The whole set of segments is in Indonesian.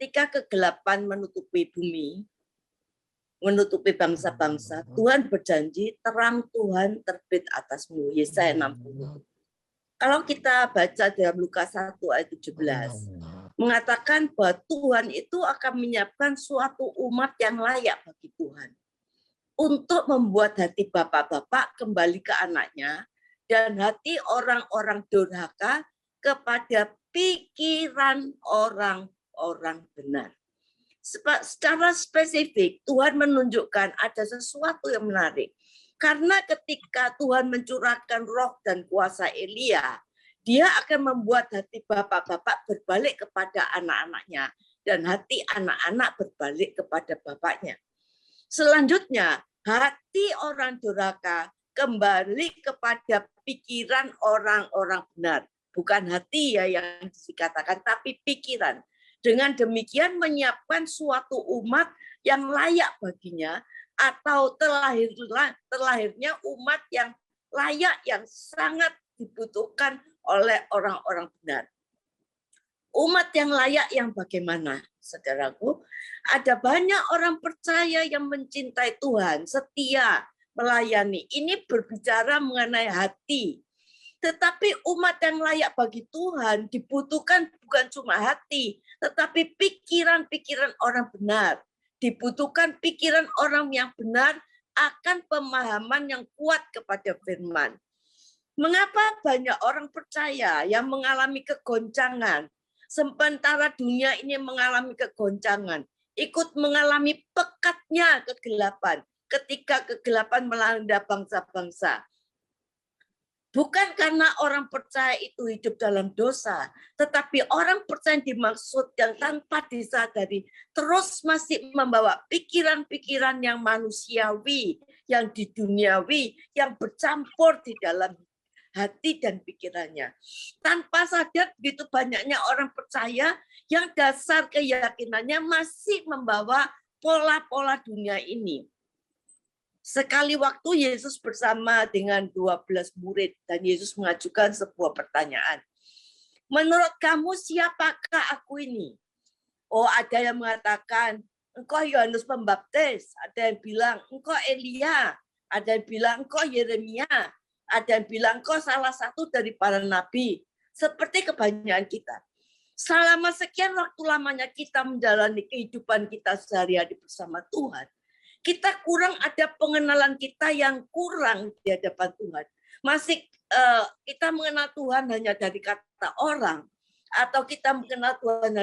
ketika kegelapan menutupi bumi, menutupi bangsa-bangsa, Tuhan berjanji terang Tuhan terbit atasmu. Yesaya 60. Kalau kita baca dalam Lukas 1 ayat 17, mengatakan bahwa Tuhan itu akan menyiapkan suatu umat yang layak bagi Tuhan. Untuk membuat hati bapak-bapak kembali ke anaknya, dan hati orang-orang durhaka kepada pikiran orang-orang benar. Secara spesifik, Tuhan menunjukkan ada sesuatu yang menarik. Karena ketika Tuhan mencurahkan roh dan kuasa Elia, dia akan membuat hati bapak-bapak berbalik kepada anak-anaknya, dan hati anak-anak berbalik kepada bapaknya. Selanjutnya, hati orang durhaka kembali kepada pikiran orang-orang benar. Bukan hati ya yang dikatakan, tapi pikiran. Dengan demikian menyiapkan suatu umat yang layak baginya, atau terlahirnya umat yang layak, yang sangat dibutuhkan oleh orang-orang benar. Umat yang layak yang bagaimana, saudaraku? Ada banyak orang percaya yang mencintai Tuhan, setia, melayani. Ini berbicara mengenai hati. Tetapi umat yang layak bagi Tuhan dibutuhkan bukan cuma hati, tetapi pikiran-pikiran orang benar. Dibutuhkan pikiran orang yang benar akan pemahaman yang kuat kepada firman. Mengapa banyak orang percaya yang mengalami kegoncangan, sementara dunia ini mengalami kegoncangan, ikut mengalami pekatnya kegelapan ketika kegelapan melanda bangsa-bangsa? Bukan karena orang percaya itu hidup dalam dosa, tetapi orang percaya dimaksud yang tanpa disadari terus masih membawa pikiran-pikiran yang manusiawi, yang di duniawi, yang bercampur di dalam hati dan pikirannya. Tanpa sadar begitu banyaknya orang percaya yang dasar keyakinannya masih membawa pola-pola dunia ini. Sekali waktu Yesus bersama dengan 12 murid dan Yesus mengajukan sebuah pertanyaan. Menurut kamu siapakah aku ini? Oh, ada yang mengatakan engkau Yohanes Pembaptis, ada yang bilang engkau Elia, ada yang bilang engkau Yeremia, ada yang bilang engkau salah satu dari para nabi. Seperti kebanyakan kita. Selama sekian waktu lamanya kita menjalani kehidupan kita sehari-hari bersama Tuhan, kita kurang ada pengenalan kita yang kurang di hadapan Tuhan. Masih kita mengenal Tuhan hanya dari kata orang, atau kita mengenal Tuhan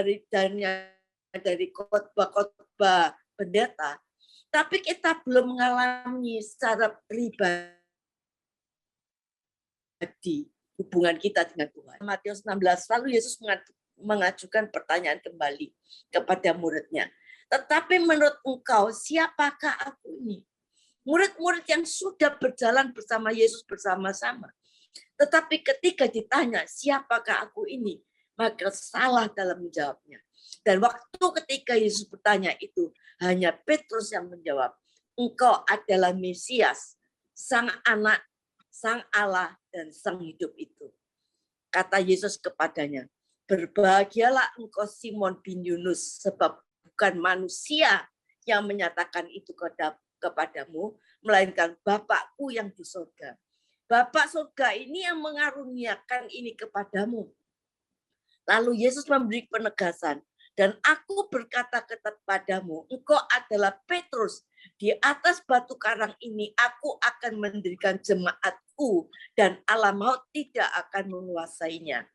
dari khotbah-khotbah pendeta, tapi kita belum mengalami secara pribadi hubungan kita dengan Tuhan. Matius 16, lalu Yesus mengajukan pertanyaan kembali kepada muridnya. Tetapi menurut engkau, siapakah aku ini? Murid-murid yang sudah berjalan bersama Yesus bersama-sama. Tetapi ketika ditanya, siapakah aku ini? Maka salah dalam menjawabnya. Dan waktu ketika Yesus bertanya itu, hanya Petrus yang menjawab, engkau adalah Mesias, sang anak, sang Allah, dan sang hidup itu. Kata Yesus kepadanya, berbahagialah engkau Simon bin Yunus, sebab bukan manusia yang menyatakan itu kepadamu, melainkan Bapakku yang di surga. Bapak surga ini yang mengaruniakan ini kepadamu. Lalu Yesus memberi penegasan, dan aku berkata kepadamu, engkau adalah Petrus. Di atas batu karang ini aku akan mendirikan jemaatku, dan alam maut tidak akan menguasainya.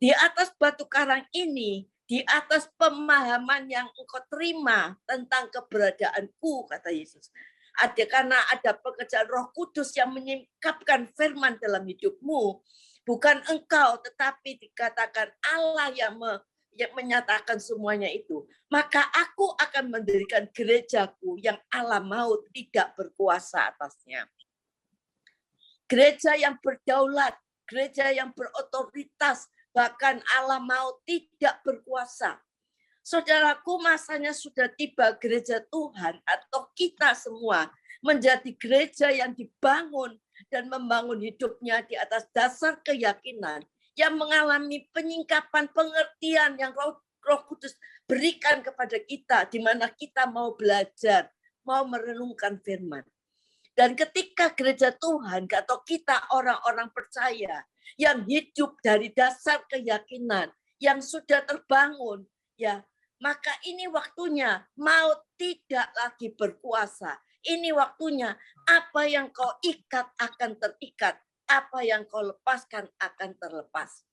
Di atas batu karang ini, di atas pemahaman yang engkau terima tentang keberadaanku, kata Yesus. Karena ada pekerjaan Roh Kudus yang menyingkapkan firman dalam hidupmu. Bukan engkau, tetapi dikatakan Allah yang menyatakan semuanya itu. Maka aku akan mendirikan gerejaku yang alam maut tidak berkuasa atasnya. Gereja yang berdaulat, gereja yang berotoritas, bahkan alam maut tidak berkuasa. Saudaraku, masanya sudah tiba gereja Tuhan atau kita semua menjadi gereja yang dibangun dan membangun hidupnya di atas dasar keyakinan yang mengalami penyingkapan pengertian yang Roh Roh Kudus berikan kepada kita, di mana kita mau belajar, mau merenungkan firman. Dan ketika gereja Tuhan atau kita orang-orang percaya yang hidup dari dasar keyakinan yang sudah terbangun, ya, maka ini waktunya mau tidak lagi berkuasa. Ini waktunya apa yang kau ikat akan terikat, apa yang kau lepaskan akan terlepas.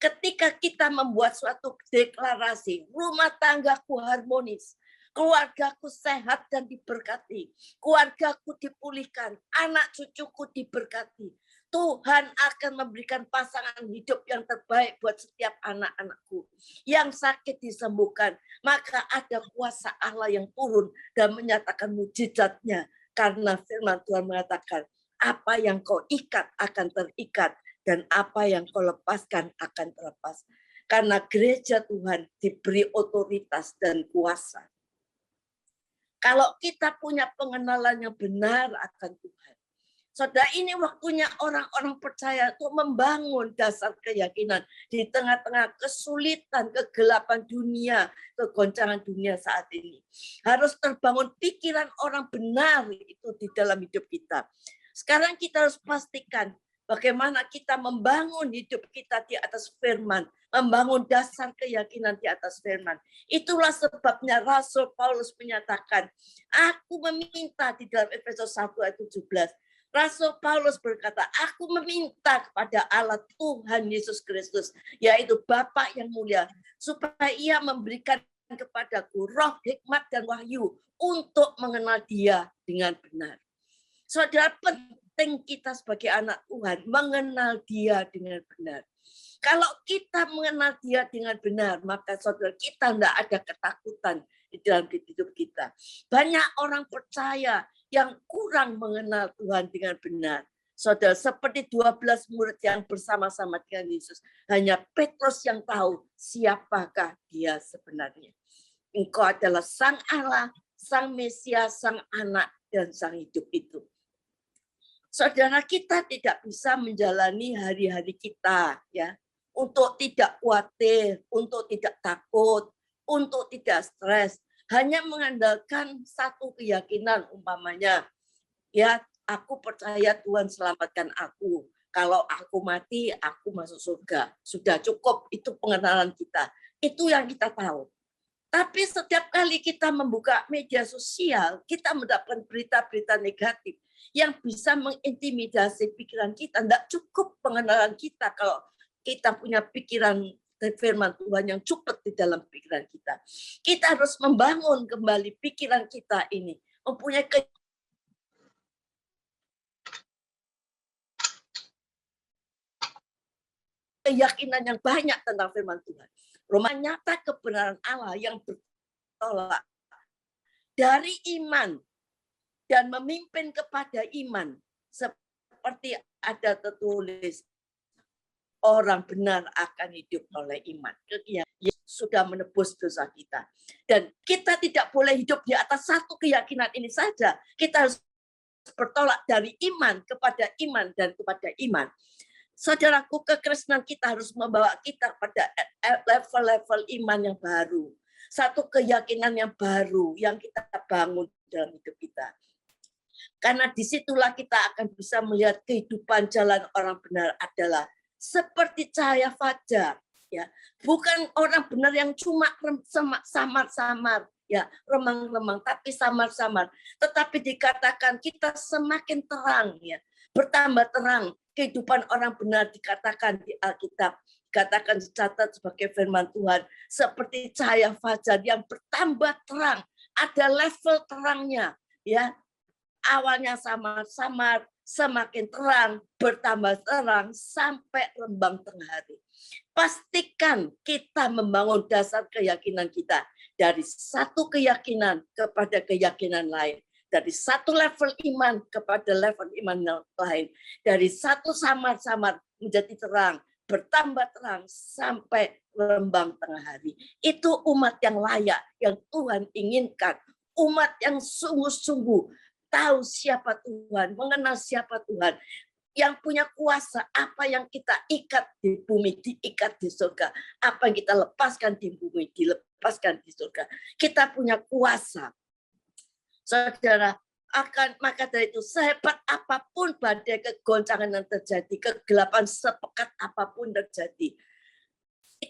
Ketika kita membuat suatu deklarasi, rumah tanggaku harmonis, keluargaku sehat dan diberkati, keluargaku dipulihkan, anak cucuku diberkati, Tuhan akan memberikan pasangan hidup yang terbaik buat setiap anak-anakku. Yang sakit disembuhkan, maka ada kuasa Allah yang turun dan menyatakan mujizatnya. Karena firman Tuhan mengatakan, apa yang kau ikat akan terikat, dan apa yang kau lepaskan akan terlepas. Karena gereja Tuhan diberi otoritas dan kuasa. Kalau kita punya pengenalan yang benar akan Tuhan. Saudara, ini waktunya orang-orang percaya untuk membangun dasar keyakinan di tengah-tengah kesulitan, kegelapan dunia, kegoncangan dunia saat ini. Harus terbangun pikiran orang benar itu di dalam hidup kita. Sekarang kita harus pastikan bagaimana kita membangun hidup kita di atas firman, membangun dasar keyakinan di atas firman. Itulah sebabnya Rasul Paulus menyatakan, aku meminta di dalam Efesus 1 ayat 17. Rasul Paulus berkata, aku meminta kepada Allah Tuhan Yesus Kristus, yaitu Bapa yang mulia, supaya ia memberikan kepadaku roh hikmat dan wahyu untuk mengenal Dia dengan benar. Saudara, penting kita sebagai anak Tuhan mengenal Dia dengan benar. Kalau kita mengenal Dia dengan benar, maka saudara kita tidak ada ketakutan di dalam hidup kita. Banyak orang percaya yang kurang mengenal Tuhan dengan benar. Saudara, seperti 12 murid yang bersama-sama dengan Yesus. Hanya Petrus yang tahu siapakah Dia sebenarnya. Engkau adalah Sang Allah, Sang Mesias, Sang Anak, dan Sang Hidup itu. Saudara, kita tidak bisa menjalani hari-hari kita ya untuk tidak khawatir, untuk tidak takut, untuk tidak stres, hanya mengandalkan satu keyakinan umpamanya, ya aku percaya Tuhan selamatkan aku. Kalau aku mati, aku masuk surga. Sudah cukup, itu pengenalan kita. Itu yang kita tahu. Tapi setiap kali kita membuka media sosial, kita mendapatkan berita-berita negatif yang bisa mengintimidasi pikiran kita. Tidak cukup pengenalan kita kalau kita punya pikiran firman Tuhan yang cukup di dalam pikiran kita. Kita harus membangun kembali pikiran kita ini. Mempunyai keyakinan yang banyak tentang firman Tuhan. Roma nyata kebenaran Allah yang bertolak dari iman dan memimpin kepada iman. Seperti ada tertulis, orang benar akan hidup oleh iman. Yesus sudah menebus dosa kita. Dan kita tidak boleh hidup di atas satu keyakinan ini saja. Kita harus bertolak dari iman kepada iman dan kepada iman. Saudaraku, kekristenan kita harus membawa kita pada level-level iman yang baru. Satu keyakinan yang baru yang kita bangun dalam hidup kita. Karena disitulah kita akan bisa melihat kehidupan jalan orang benar adalah seperti cahaya fajar. Ya, bukan orang benar yang cuma samar-samar, ya remang-remang, tapi samar-samar. Tetapi dikatakan kita semakin terang, ya bertambah terang. Kehidupan orang benar dikatakan di Alkitab, dikatakan dicatat sebagai firman Tuhan, seperti cahaya fajar yang bertambah terang. Ada level terangnya, ya. Awalnya samar-samar, semakin terang, bertambah terang sampai rembang tengah hari. Pastikan kita membangun dasar keyakinan kita dari satu keyakinan kepada keyakinan lain. Dari satu level iman kepada level iman yang lain. Dari satu samar-samar menjadi terang, bertambah terang sampai rembang tengah hari. Itu umat yang layak, yang Tuhan inginkan. Umat yang sungguh-sungguh tahu siapa Tuhan, mengenal siapa Tuhan. yang punya kuasa. Apa yang kita ikat di bumi, diikat di surga. Apa yang kita lepaskan di bumi, dilepaskan di surga. Kita punya kuasa. Saudara, maka dari itu sehebat apapun badai kegoncangan yang terjadi, kegelapan sepekat apapun terjadi,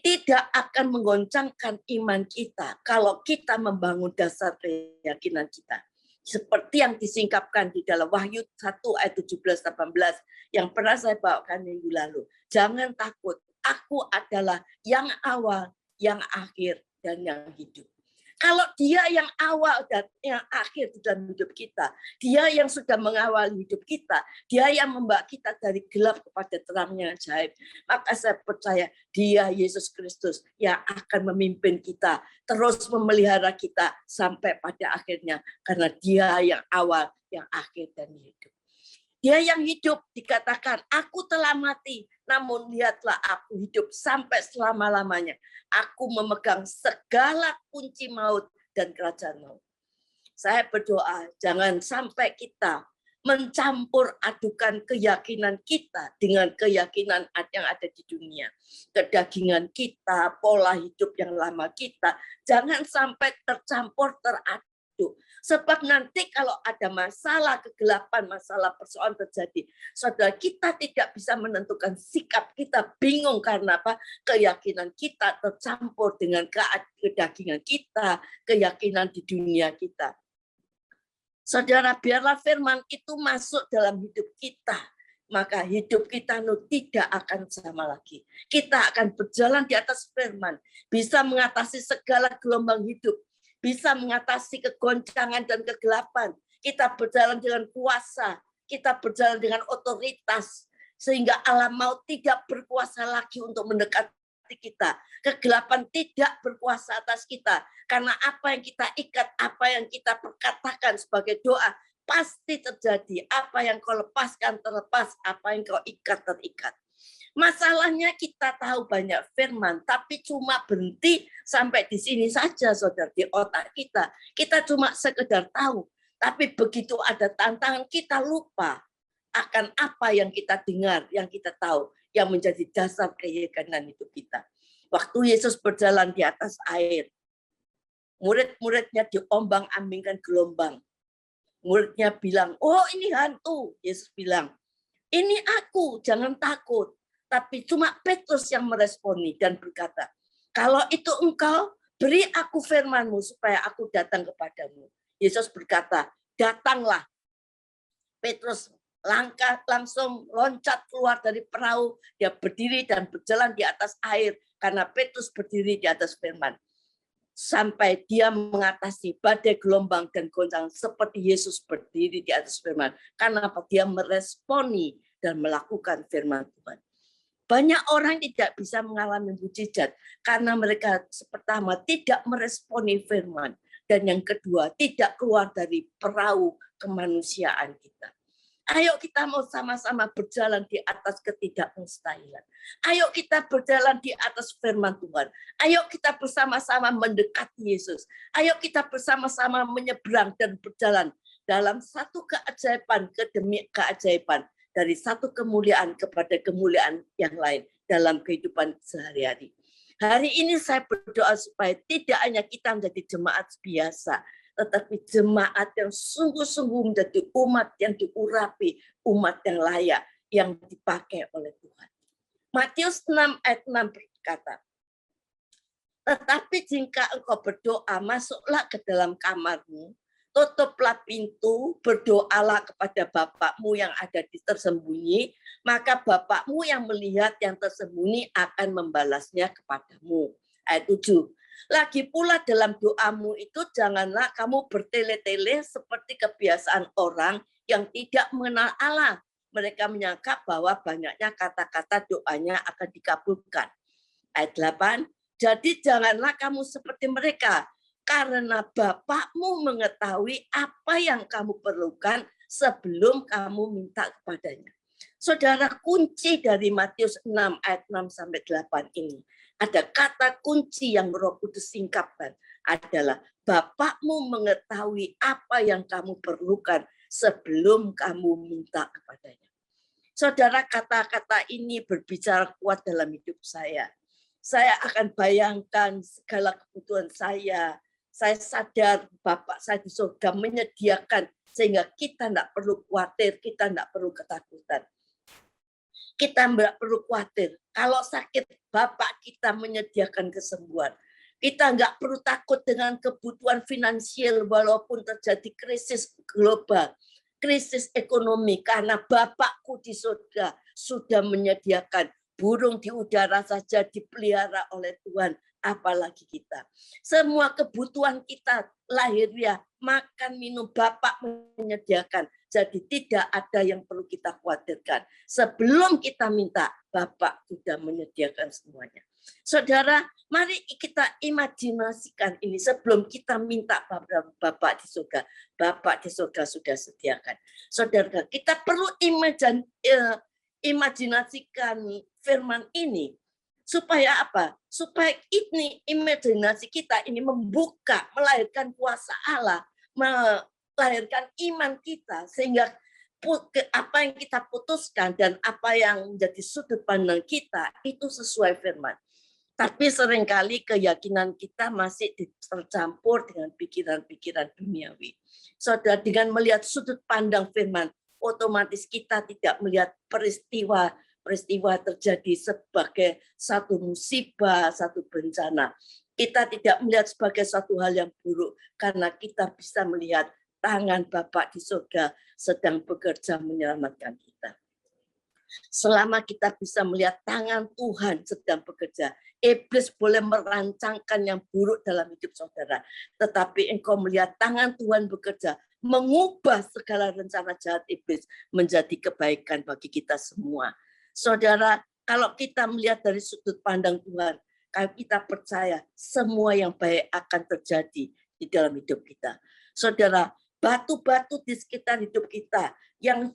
tidak akan menggoncangkan iman kita kalau kita membangun dasar keyakinan kita. Seperti yang disingkapkan di dalam Wahyu 1 ayat 17-18 yang pernah saya bawakan minggu lalu. Jangan takut, aku adalah yang awal, yang akhir, dan yang hidup. Kalau dia yang awal dan yang akhir di dalam hidup kita, dia yang sudah mengawal hidup kita, dia yang membawa kita dari gelap kepada terang yang ajaib, maka saya percaya dia Yesus Kristus yang akan memimpin kita, terus memelihara kita sampai pada akhirnya, karena dia yang awal, yang akhir, dan hidup. Dia yang hidup dikatakan, aku telah mati, namun lihatlah aku hidup sampai selama-lamanya. Aku memegang segala kunci maut dan kerajaan maut. Saya berdoa, jangan sampai kita mencampur adukan keyakinan kita dengan keyakinan yang ada di dunia. Kedagingan kita, pola hidup yang lama kita, jangan sampai tercampur, teraduk. Sebab nanti kalau ada masalah kegelapan, masalah persoalan terjadi, saudara, kita tidak bisa menentukan sikap kita, bingung karena apa? Keyakinan kita tercampur dengan kedagingan kita, keyakinan di dunia kita. Saudara, biarlah firman itu masuk dalam hidup kita, maka hidup kita tidak akan sama lagi. Kita akan berjalan di atas firman, bisa mengatasi segala gelombang hidup, bisa mengatasi kegoncangan dan kegelapan. Kita berjalan dengan kuasa, kita berjalan dengan otoritas, sehingga alam maut tidak berkuasa lagi untuk mendekati kita. Kegelapan tidak berkuasa atas kita, karena apa yang kita ikat, apa yang kita perkatakan sebagai doa, pasti terjadi. Apa yang kau lepaskan terlepas, apa yang kau ikat terikat. Masalahnya kita tahu banyak firman, tapi cuma berhenti sampai di sini saja, saudara, di otak kita. Kita cuma sekedar tahu, tapi begitu ada tantangan, kita lupa akan apa yang kita dengar, yang kita tahu, yang menjadi dasar keyakinan hidup kita. Waktu Yesus berjalan di atas air, murid-muridnya diombang-ambingkan gelombang. Muridnya bilang, oh ini hantu. Yesus bilang, ini aku, jangan takut. Tapi cuma Petrus yang meresponi dan berkata, kalau itu engkau, beri aku firman-Mu supaya aku datang kepadamu. Yesus berkata, datanglah. Petrus langsung loncat keluar dari perahu, dia berdiri dan berjalan di atas air, karena Petrus berdiri di atas firman. Sampai dia mengatasi badai gelombang dan goncang seperti Yesus berdiri di atas firman. Karena dia meresponi dan melakukan firman Tuhan. Banyak orang tidak bisa mengalami mukjizat karena mereka pertama tidak meresponi firman, dan yang kedua tidak keluar dari perahu kemanusiaan kita. Ayo kita mau sama-sama berjalan di atas ketidakmustahilan. Ayo kita berjalan di atas firman Tuhan. Ayo kita bersama-sama mendekati Yesus. Ayo kita bersama-sama menyeberang dan berjalan dalam satu keajaiban ke demi keajaiban. Dari satu kemuliaan kepada kemuliaan yang lain dalam kehidupan sehari-hari. Hari ini saya berdoa supaya tidak hanya kita menjadi jemaat biasa, tetapi jemaat yang sungguh-sungguh menjadi umat yang diurapi, umat yang layak, yang dipakai oleh Tuhan. Matius 6 ayat 6 berkata, tetapi jika engkau berdoa, masuklah ke dalam kamarmu, tutuplah pintu, berdoalah kepada Bapakmu yang ada di tersembunyi, maka Bapakmu yang melihat yang tersembunyi akan membalasnya kepadamu. Ayat 7. Lagi pula dalam doamu itu janganlah kamu bertele-tele seperti kebiasaan orang yang tidak mengenal Allah. Mereka menyangka bahwa banyaknya kata-kata doanya akan dikabulkan. Ayat 8. Jadi janganlah kamu seperti mereka, karena Bapakmu mengetahui apa yang kamu perlukan sebelum kamu minta kepadanya. Saudara, kunci dari Matius 6 ayat 6 sampai 8 ini, ada kata kunci yang Roh Kudus singkapkan adalah Bapakmu mengetahui apa yang kamu perlukan sebelum kamu minta kepadanya. Saudara, kata-kata ini berbicara kuat dalam hidup saya. Saya akan bayangkan segala kebutuhan saya. Saya sadar Bapak saya di surga menyediakan sehingga kita tidak perlu khawatir, kita tidak perlu ketakutan. Kita tidak perlu khawatir. Kalau sakit, Bapak kita menyediakan kesembuhan. Kita nggak perlu takut dengan kebutuhan finansial walaupun terjadi krisis global, krisis ekonomi, karena Bapakku di surga sudah menyediakan. Burung di udara saja dipelihara oleh Tuhan, apalagi kita. Semua kebutuhan kita lahiriah, makan, minum, Bapak menyediakan. Jadi tidak ada yang perlu kita khawatirkan. Sebelum kita minta, Bapak sudah menyediakan semuanya. Saudara, mari kita imajinasikan ini sebelum kita minta Bapak di surga. Bapak di surga sudah sediakan. Saudara, kita perlu imajinasikan firman ini. Supaya apa? Supaya ini imajinasi kita ini membuka, melahirkan kuasa Allah, melahirkan iman kita, sehingga apa yang kita putuskan dan apa yang menjadi sudut pandang kita itu sesuai firman. Tapi seringkali keyakinan kita masih tercampur dengan pikiran-pikiran duniawi. Saudara, dengan melihat sudut pandang firman, otomatis kita tidak melihat peristiwa terjadi sebagai satu musibah, satu bencana. Kita tidak melihat sebagai satu hal yang buruk, karena kita bisa melihat tangan Bapa di surga sedang bekerja menyelamatkan kita. Selama kita bisa melihat tangan Tuhan sedang bekerja, iblis boleh merancangkan yang buruk dalam hidup saudara. Tetapi engkau melihat tangan Tuhan bekerja, mengubah segala rencana jahat iblis menjadi kebaikan bagi kita semua. Saudara, kalau kita melihat dari sudut pandang Tuhan, kalau kita percaya semua yang baik akan terjadi di dalam hidup kita. Saudara, batu-batu di sekitar hidup kita yang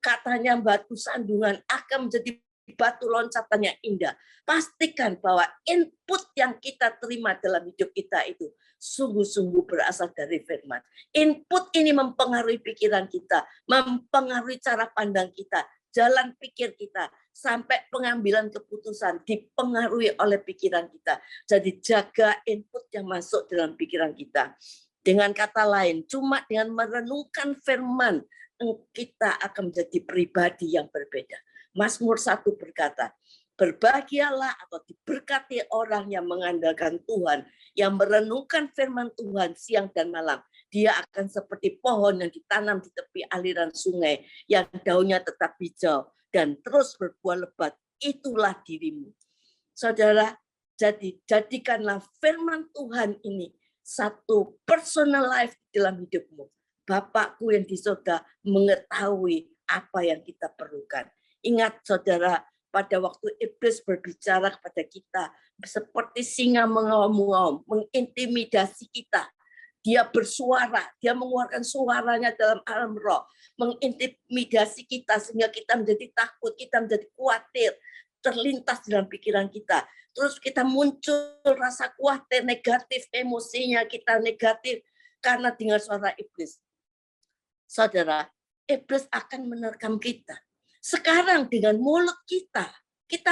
katanya batu sandungan akan menjadi batu loncatan yang indah. Pastikan bahwa input yang kita terima dalam hidup kita itu sungguh-sungguh berasal dari firman. Input ini mempengaruhi pikiran kita, mempengaruhi cara pandang kita, jalan pikir kita, sampai pengambilan keputusan dipengaruhi oleh pikiran kita. Jadi jaga input yang masuk dalam pikiran kita. Dengan kata lain, cuma dengan merenungkan firman, kita akan menjadi pribadi yang berbeda. Mazmur 1 berkata, berbahagialah atau diberkati orang yang mengandalkan Tuhan, yang merenungkan firman Tuhan siang dan malam. Dia akan seperti pohon yang ditanam di tepi aliran sungai, yang daunnya tetap hijau dan terus berbuah lebat. Itulah dirimu. Saudara, jadikanlah firman Tuhan ini satu personal life dalam hidupmu. Bapakku yang di surga mengetahui apa yang kita perlukan. Ingat saudara, pada waktu iblis berbicara kepada kita, seperti singa mengaum-ngaum, mengintimidasi kita. Dia bersuara, dia mengeluarkan suaranya dalam alam roh, mengintimidasi kita sehingga kita menjadi takut, kita menjadi khawatir, terlintas dalam pikiran kita. Terus kita muncul rasa khawatir, negatif, emosinya kita negatif karena dengar suara iblis. Saudara, iblis akan menerkam kita. Sekarang dengan mulut kita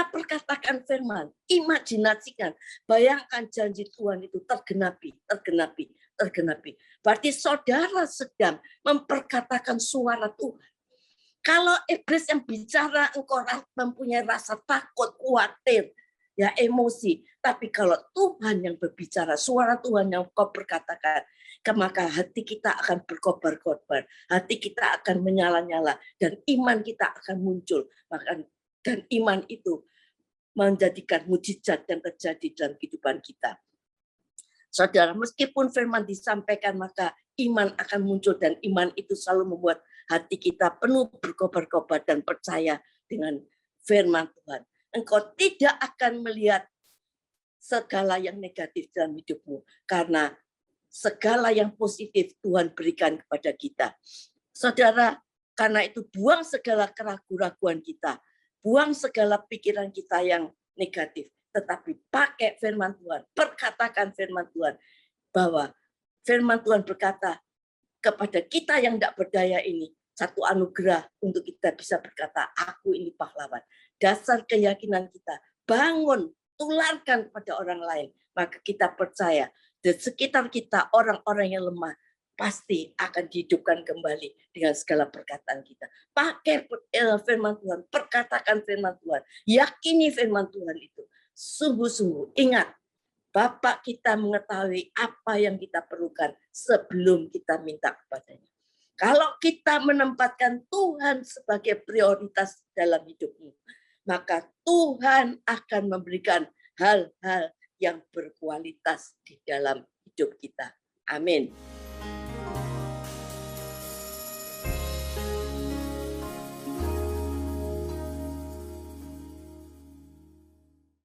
perkatakan firman, imajinasikan, bayangkan janji Tuhan itu tergenapi. Berarti saudara sedang memperkatakan suara Tuhan. Kalau iblis yang bicara, engkau mempunyai rasa takut, khawatir, ya emosi. Tapi kalau Tuhan yang berbicara, suara Tuhan yang kau perkatakan, maka hati kita akan berkobar-kobar, hati kita akan menyala-nyala, dan iman kita akan muncul. Dan iman itu menjadikan mujizat yang terjadi dalam kehidupan kita. Saudara, meskipun firman disampaikan, maka iman akan muncul, dan iman itu selalu membuat hati kita penuh berkobar-kobar dan percaya dengan firman Tuhan. Engkau tidak akan melihat segala yang negatif dalam hidupmu, karena segala yang positif Tuhan berikan kepada kita. Saudara, karena itu buang segala keraguan-raguan kita, buang segala pikiran kita yang negatif, tetapi pakai firman Tuhan, perkatakan firman Tuhan, bahwa firman Tuhan berkata kepada kita yang tidak berdaya ini, satu anugerah untuk kita bisa berkata, aku ini pahlawan. Dasar keyakinan kita, bangun, tularkan kepada orang lain. Maka kita percaya, di sekitar kita orang-orang yang lemah, pasti akan dihidupkan kembali dengan segala perkataan kita. Pakai firman Tuhan, perkatakan firman Tuhan, yakini firman Tuhan itu. Sungguh-sungguh ingat, Bapak kita mengetahui apa yang kita perlukan sebelum kita minta kepadanya. Kalau kita menempatkan Tuhan sebagai prioritas dalam hidupmu, maka Tuhan akan memberikan hal-hal yang berkualitas di dalam hidup kita. Amin.